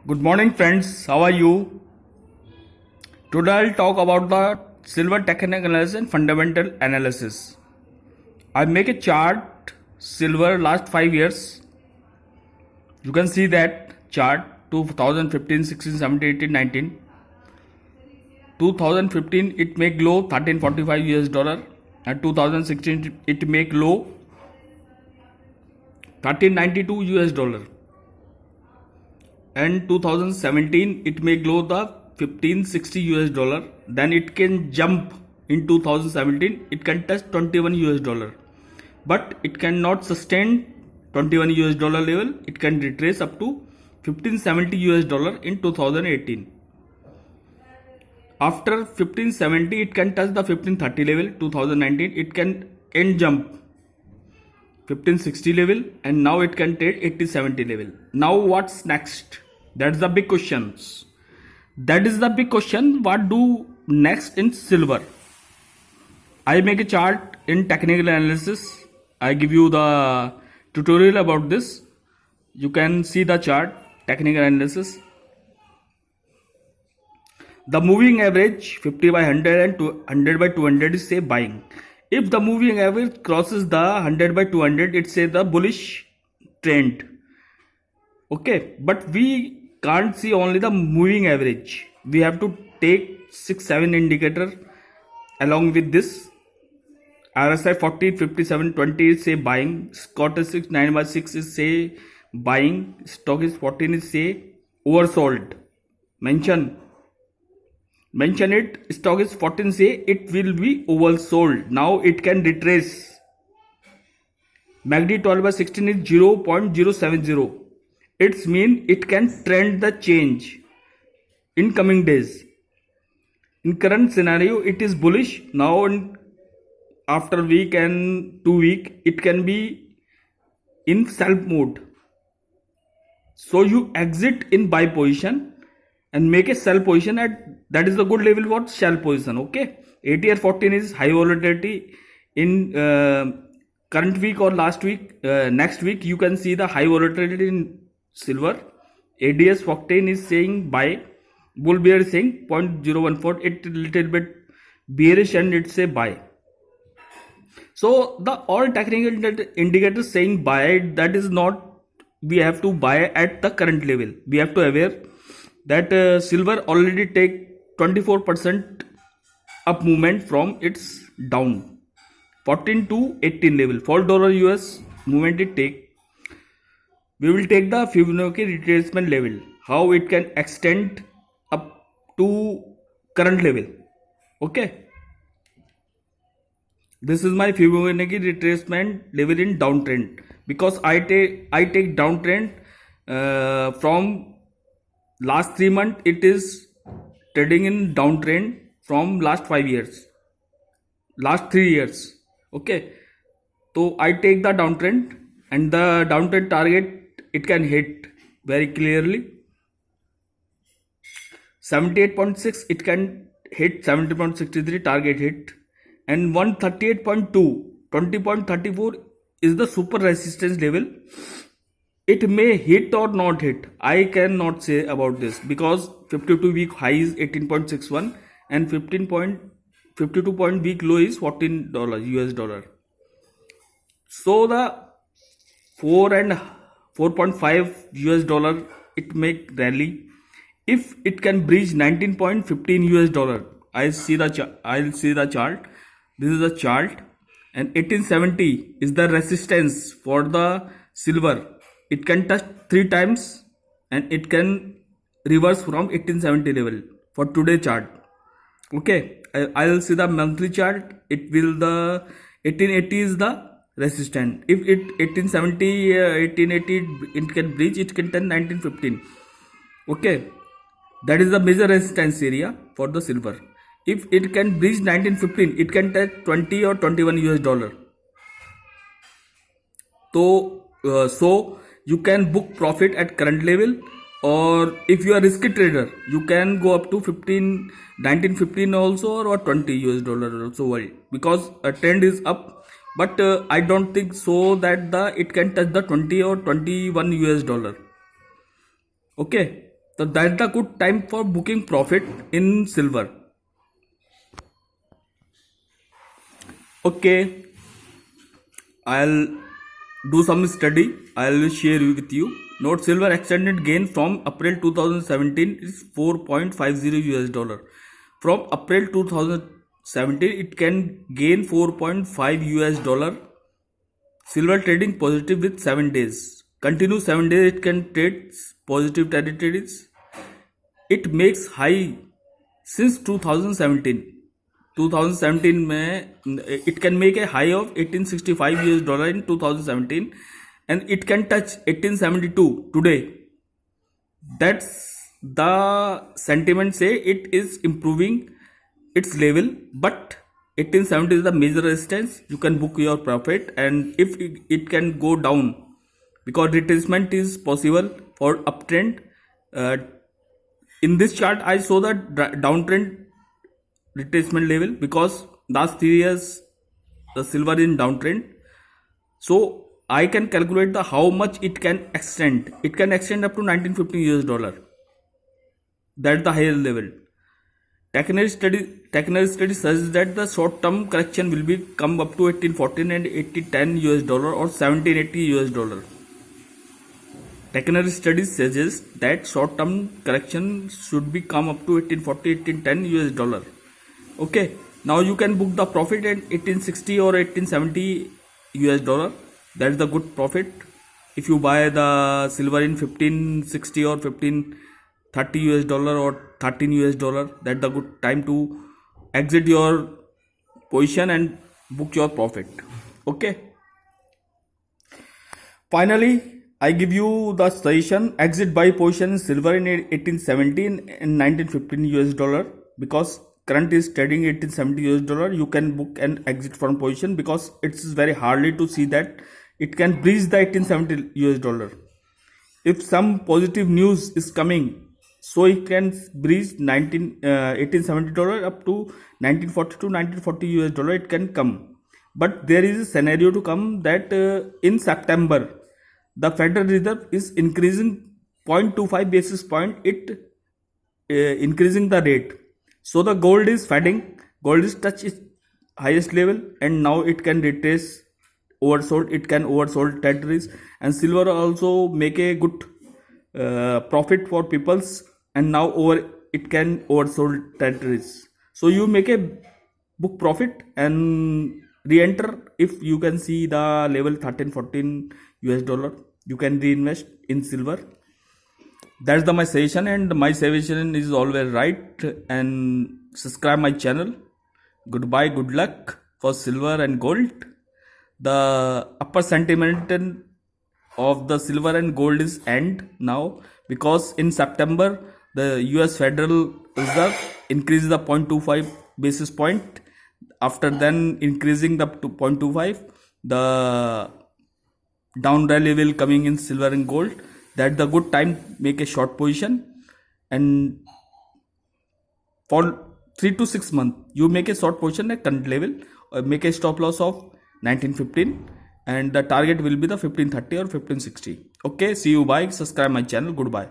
Good morning, friends. How are you? Today I'll talk about the silver technical analysis and fundamental analysis. I make a chart silver last 5 years. You can see that chart 2015, 16, 17, 18, 19. 2015 it make low 1345 US dollar and 2016 it make low 1392 US dollar. And 2017 it may glow the 1560 US dollar. Then it can jump in 2017, it can touch 21 US dollar, but it cannot sustain 21 US dollar level. It can retrace up to 1570 US dollar in 2018. After 1570 it can touch the 1530 level. 2019 it can end jump 1560 level, and now it can trade 8070 level. Now what's next? That's the big questions. That is the big question. What do next in silver? I make a chart in technical analysis. I give you the tutorial about this. You can see the chart, technical analysis. The moving average 50 by 100 and 100 by 200 is say buying. If the moving average crosses the 100 by 200, it's say the bullish trend. Okay, but we can't see only the moving average. We have to take 6-7 indicator along with this. RSI 40, 57, 20 is say buying. Stochastic 9 by 6 is say buying. Stochastic 14 is say oversold. Mention it. Stochastic 14 say it will be oversold. Now it can retrace. MACD 12 by 16 is 0.070. It's mean it can trend the change in coming days. In current scenario, it is bullish. Now after week and 2 week, it can be in sell mode. So you exit in buy position and make a sell position at that is the good level for sell position. Okay, ATR 14 is high volatility in current week or last week. Next week you can see the high volatility in silver. ADS 14 is saying buy. Bull bear is saying 0.014. It little bit bearish and it's a buy. So the all technical indicators saying buy, that is not we have to buy at the current level. We have to aware that silver already take 24% up movement from its down 14 to 18 level. $4 US movement it take. We will take the Fibonacci retracement level, how it can extend up to current level. Okay, this is my Fibonacci retracement level in downtrend, because I take downtrend from last 3 months. It is trading in downtrend from last 5 years, last 3 years. Okay, so I take the downtrend, and the downtrend target it can hit very clearly 78.6. It can hit 70.63 target hit, and 138.2, 20.34 is the super resistance level. It may hit or not hit. I cannot say about this, because 52 week high is 18.61 and 52 point week low is $14 US dollar. So the 4.5 US dollar it make rally. If it can breach 19.15 US dollar, I'll see the chart. This is the chart, and 1870 is the resistance for the silver. It can touch 3 times and it can reverse from 1870 level for today chart. Okay, I'll see the monthly chart. It will the 1880 is the resistance. If it 1870 1880 it can breach, it can turn 1915. Okay, that is the major resistance area for the silver. If it can breach 1915, it can take 20 or 21 US dollar. So you can book profit at current level, or if you are risky trader, you can go up to 1915 also, or 20 US dollar also, because a trend is up. But I don't think so that it can touch the 20 or 21 US dollar. Okay, So that's the good time for booking profit in silver. Okay, I'll do some study. I'll share with you. Note silver extended gain from April 2017 is 4.50 US dollar. From April 2017, it can gain 4.5 US dollar. Silver trading positive with 7 days. Continue 7 days, it can trade positive territories. It makes high since 2017. 2017 में it can make a high of 1865 US dollar in 2017 and it can touch 1872 today. That's the sentiment say it is improving its level, but 1870 is the major resistance. You can book your profit, and if it can go down because retracement is possible for uptrend. In this chart, I saw the downtrend retracement level because last 3 years the silver is in downtrend. So I can calculate the how much it can extend. It can extend up to 1950 US dollar. That's the higher level. Technical study suggests that the short-term correction will be come up to 1814 and 1810 US dollar or 1780 US dollar. Technical studies suggest that short-term correction should be come up to 1840 1810 US dollar. Okay, now you can book the profit at 1860 or 1870 US dollar. That's the good profit. If you buy the silver in 1560 or 1530 US dollar or 13 US dollar, that's the good time to exit your position and book your profit. Okay. Finally, I give you the suggestion exit buy position in silver in 1817 and 1915 US dollar because current is trading 1870 US dollar. You can book and exit from position because it's very hardly to see that it can breach the 1870 US dollar. If some positive news is coming, so it can breach 1870 dollar up to 1940 to 1940 US dollar. It can come, but there is a scenario to come that in September the Federal Reserve is increasing 0.25 basis point. It increasing the rate. So the gold is fading. Gold is touch its highest level, and now it can retrace oversold. It can oversold territories, and silver also make a good profit for peoples, and now it can oversold territories. So you make a book profit and re-enter if you can see the level 13-14 US dollar. You can reinvest in silver. That's my suggestion, and my suggestion is always right. And subscribe my channel. Goodbye, good luck for silver and gold. The upper sentiment of the silver and gold is end now because in September the US Federal Reserve increased the 0.25 basis point. After then increasing the 0.25, the down rally will coming in silver and gold. That's the good time make a short position, and for 3 to 6 months you make a short position at current level, make a stop loss of 1915, and the target will be the 1530 or 1560. Okay, see you, bye. Subscribe my channel. Goodbye.